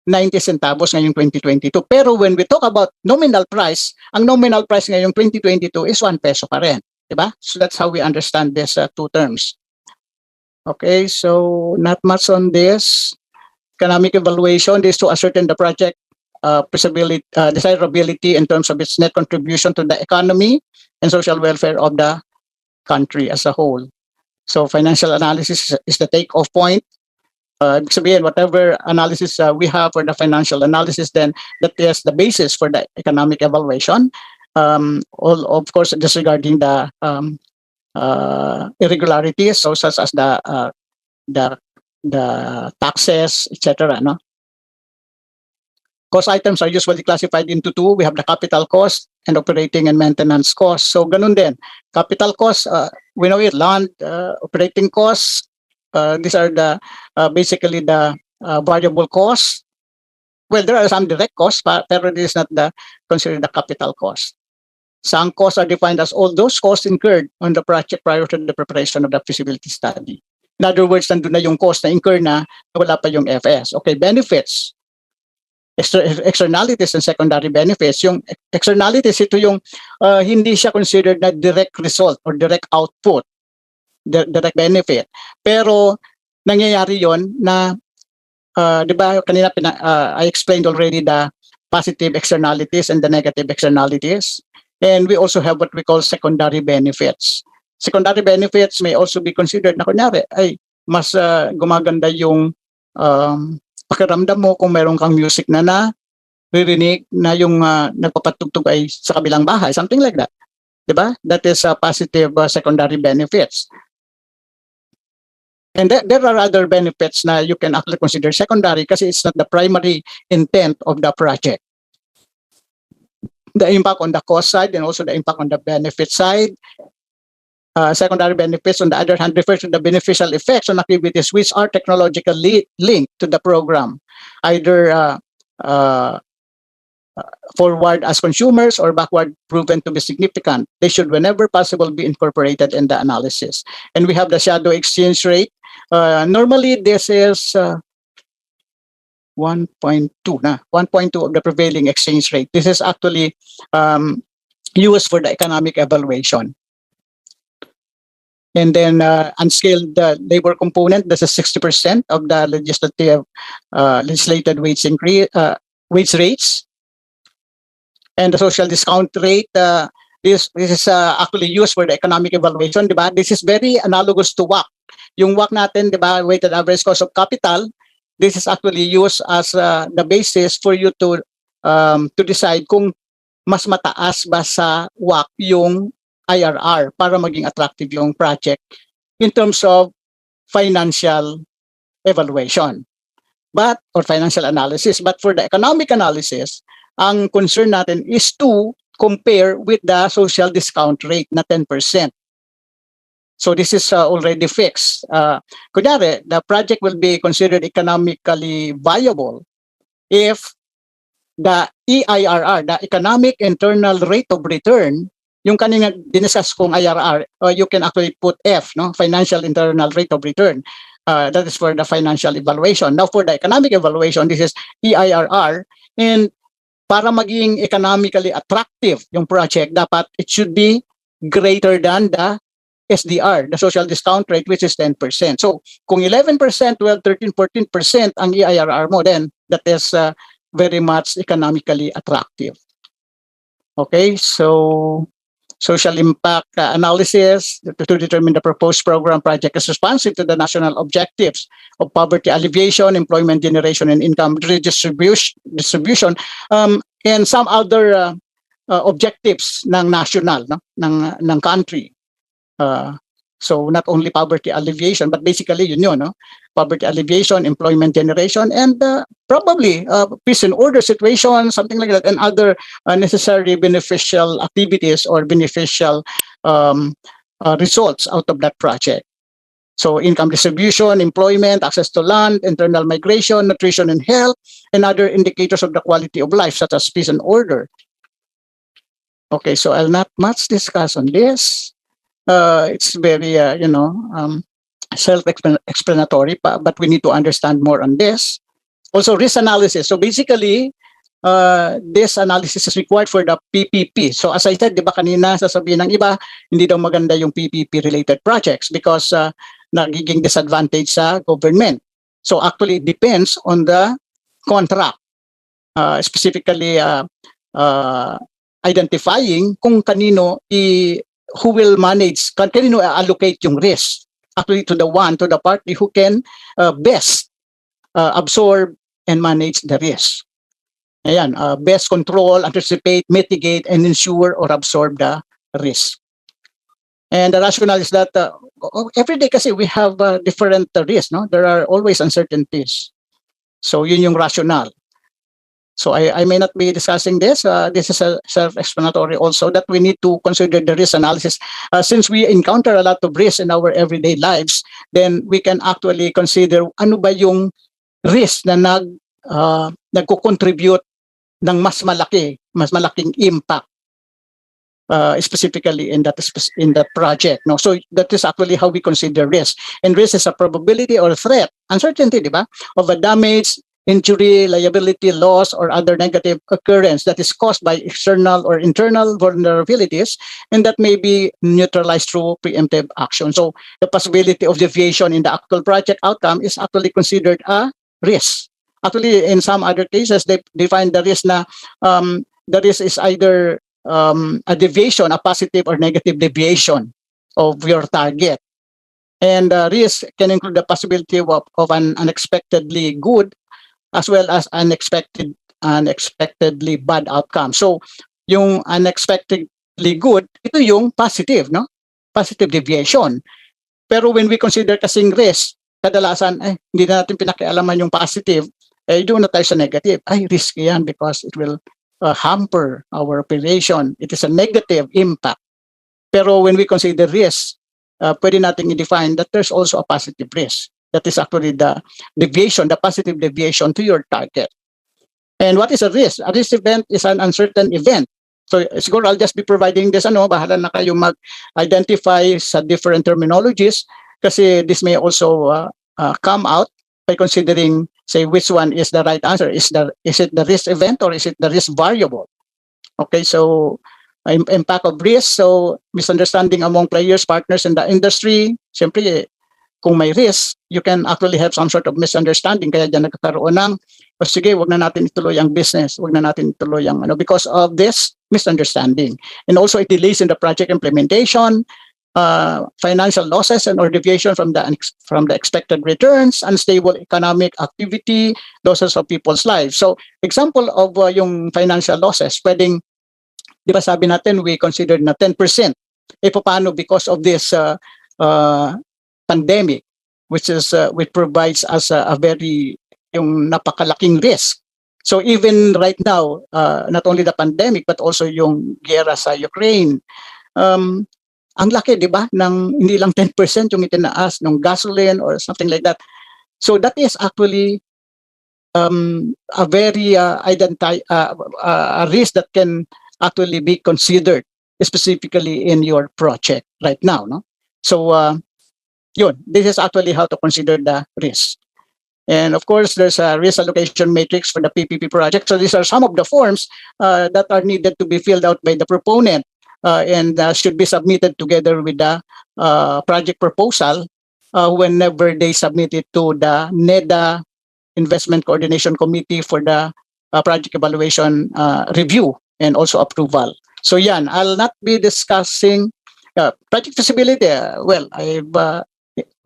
Speaker 1: 90 centavos ngayong 2022. Pero when we talk about nominal price, ang nominal price ngayong 2022 is 1 peso pa rin, di ba? So that's how we understand these two terms. Okay, so not much on this. Economic evaluation is to ascertain the project desirability in terms of its net contribution to the economy and social welfare of the country as a whole. So financial analysis is the take-off point. Sabihin, whatever analysis we have for the financial analysis, then that is the basis for the economic evaluation. All, of course, disregarding the irregularities, so such as the taxes, etc. No? Cost items are usually classified into 2. We have the capital cost and operating and maintenance cost. So ganun din. Capital cost, we know it, land, operating costs. These are the basically the variable costs. Well, there are some direct costs, but this is not considered the capital cost. Some costs are defined as all those costs incurred on the project prior to the preparation of the feasibility study. In other words, nandun na yung cost na incur na wala pa yung FS. Okay, benefits. Externalities and secondary benefits. Yung externalities, ito yung hindi siya considered na direct result or direct output, direct benefit. Pero nangyayari yon na, di ba kanina I explained already the positive externalities and the negative externalities. And we also have what we call secondary benefits. Secondary benefits may also be considered na kunyari, ay mas gumaganda yung pakiramdam mo kung meron kang music na naririnig na yung nagpapatugtog ay sa kabilang bahay, something like that. Diba? That is positive secondary benefits. And there are other benefits na you can actually consider secondary kasi it's not the primary intent of the project. The impact on the cost side and also the impact on the benefit side. Secondary benefits, on the other hand, refers to the beneficial effects on activities which are technologically linked to the program, either forward as consumers or backward proven to be significant. They should, whenever possible, be incorporated in the analysis. And we have the shadow exchange rate. Normally, this is 1.2 of the prevailing exchange rate. This is actually used for the economic evaluation. And then unskilled labor component, that's a 60% of the legislated wage increase, wage rates. And the social discount rate, this is actually used for the economic evaluation, di ba? This is very analogous to WACC. Yung WACC natin, di ba, weighted average cost of capital, this is actually used as the basis for you to decide kung mas mataas ba sa WACC yung IRR para maging attractive yung project in terms of financial evaluation or financial analysis. But for the economic analysis, ang concern natin is to compare with the social discount rate na 10%. So this is already fixed. Kunyari, the project will be considered economically viable if the EIRR, the Economic Internal Rate of Return, yung kanina diniscuss kong IRR, you can actually put F, no? Financial Internal Rate of Return. That is for the financial evaluation. Now for the economic evaluation, this is EIRR. And para maging economically attractive yung project, dapat it should be greater than the SDR, the social discount rate, which is 10%. So kung 11%, 12, 13, 14% ang EIRR mo, then that is very much economically attractive. Okay, so social impact analysis to determine the proposed program project is responsive to the national objectives of poverty alleviation, employment generation, and income distribution, and some other objectives ng national, no? ng country. So not only poverty alleviation, but basically yun, no? Poverty alleviation, employment generation, and probably peace and order situation, something like that, and other necessary beneficial activities or beneficial results out of that project. So income distribution, employment, access to land, internal migration, nutrition and health, and other indicators of the quality of life, such as peace and order. Okay, so I'll not much discuss on this. It's very, self-explanatory, but we need to understand more on this. Also, risk analysis. So basically, this analysis is required for the PPP. So as I said, di ba kanina sasabihin ng iba, hindi daw maganda yung PPP-related projects because nagiging disadvantage sa government. So actually, it depends on the contract. Specifically, identifying kung kanino who will manage, kanino allocate yung risk. Actually, to the party who can best absorb and manage the risk. Ayan, best control, anticipate, mitigate, and ensure or absorb the risk. And the rationale is that every day kasi we have different risks, no? There are always uncertainties. So yun yung rationale. So I may not be discussing this. This is a self-explanatory also that we need to consider the risk analysis. Since we encounter a lot of risks in our everyday lives, then we can actually consider ano ba yung risk na nagko-contribute ng mas malaking impact specifically in that project. No? So that is actually how we consider risk. And risk is a probability or threat, uncertainty, di ba? Of a damage, injury, liability, loss, or other negative occurrence that is caused by external or internal vulnerabilities and that may be neutralized through preemptive action. So the possibility of deviation in the actual project outcome is actually considered a risk. Actually, in some other cases, they define the risk na the risk is either a deviation, a positive or negative deviation of your target. And risk can include the possibility of an unexpectedly good as well as unexpectedly bad outcome. So, yung unexpectedly good, ito yung positive, no? Positive deviation. Pero when we consider kasing risk, kadalasan, hindi na natin pinakialaman yung positive, doon na tayo sa negative. Risky yan because it will hamper our operation. It is a negative impact. Pero when we consider risk, pwede natin i-define that there's also a positive risk. That is actually the deviation, the positive deviation to your target. And what is a risk? A risk event is an uncertain event. So siguro I'll just be providing this, bahala na kayo mag-identify sa different terminologies kasi this may also come out by considering, say, which one is the right answer. Is it the risk event or is it the risk variable? Okay, so impact of risk. So misunderstanding among players, partners in the industry. Siyempre, kung may risk, you can actually have some sort of misunderstanding. Kaya dyan nagkakaroon ng, o sige, wag na natin ituloy ang business, wag na natin ituloy ang ano, because of this misunderstanding. And also it delays in the project implementation, financial losses and or deviation from the expected returns, unstable economic activity, losses of people's lives. So example of yung financial losses, pwedeng, di ba sabi natin, we considered na 10%. Paano because of this pandemic, which provides us a very yung napakalaking risk. So even right now, not only the pandemic but also yung giyera sa Ukraine, ang laki, di ba, ng hindi lang 10% yung itinaas ng gasoline or something like that. So that is actually a very a risk that can actually be considered specifically in your project right now, no? So this is actually how to consider the risk. And of course, there's a risk allocation matrix for the PPP project. So these are some of the forms that are needed to be filled out by the proponent and should be submitted together with the project proposal whenever they submit it to the NEDA Investment Coordination Committee for the project evaluation review and also approval. So yan, I'll not be discussing project feasibility. Well, I've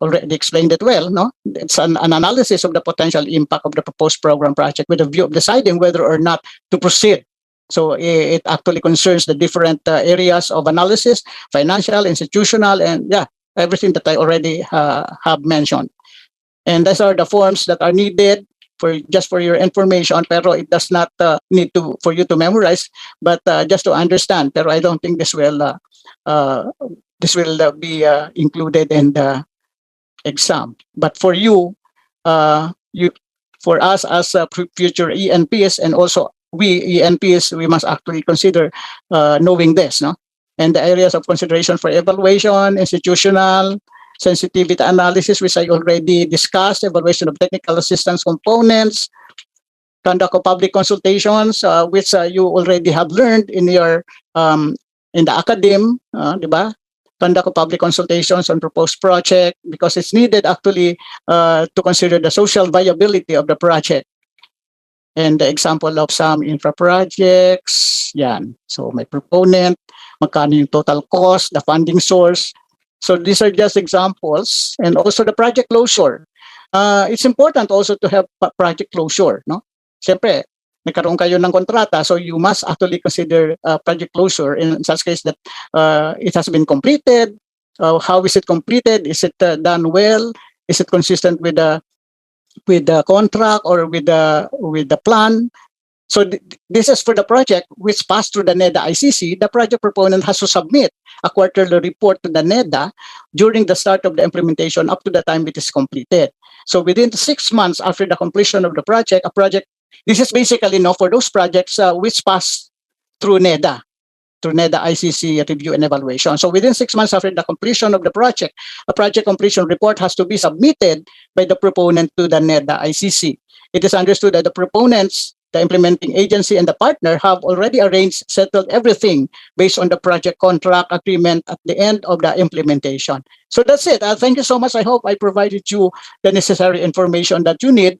Speaker 1: already explained it well, no? It's an analysis of the potential impact of the proposed program project with a view of deciding whether or not to proceed. So it actually concerns the different areas of analysis, financial, institutional, and everything that I already have mentioned. And these are the forms that are needed for your information, pero it does not need for you to memorize, but just to understand. Pero I don't think this will be included in the exam. But for you, for us as future ENPs, and also we ENPs, we must actually consider knowing this, no? And the areas of consideration for evaluation, institutional, sensitivity analysis, which I already discussed, evaluation of technical assistance components, conduct of public consultations, which you already have learned in your in the academe, di ba? Conduct of public consultations on proposed project, because it's needed actually to consider the social viability of the project. And the example of some infra projects, yan. So may proponent, magkano yung total cost, the funding source. So these are just examples. And also the project closure. It's important also to have project closure, no? Siyempre, nagkaroon kayo ng kontrata, so you must actually consider project closure in such case that it has been completed. How is it completed? Is it done well? Is it consistent with the contract or with the plan? So this is for the project which passed through the NEDA ICC. The project proponent has to submit a quarterly report to the NEDA during the start of the implementation up to the time it is completed. So within 6 months after the completion of the project, this is basically for those projects which pass through NEDA ICC review and evaluation. So within 6 months after the completion of the project, a project completion report has to be submitted by the proponent to the NEDA ICC. It is understood that the proponents, the implementing agency, and the partner have already settled everything based on the project contract agreement at the end of the implementation. So that's it. Thank you so much. I hope I provided you the necessary information that you need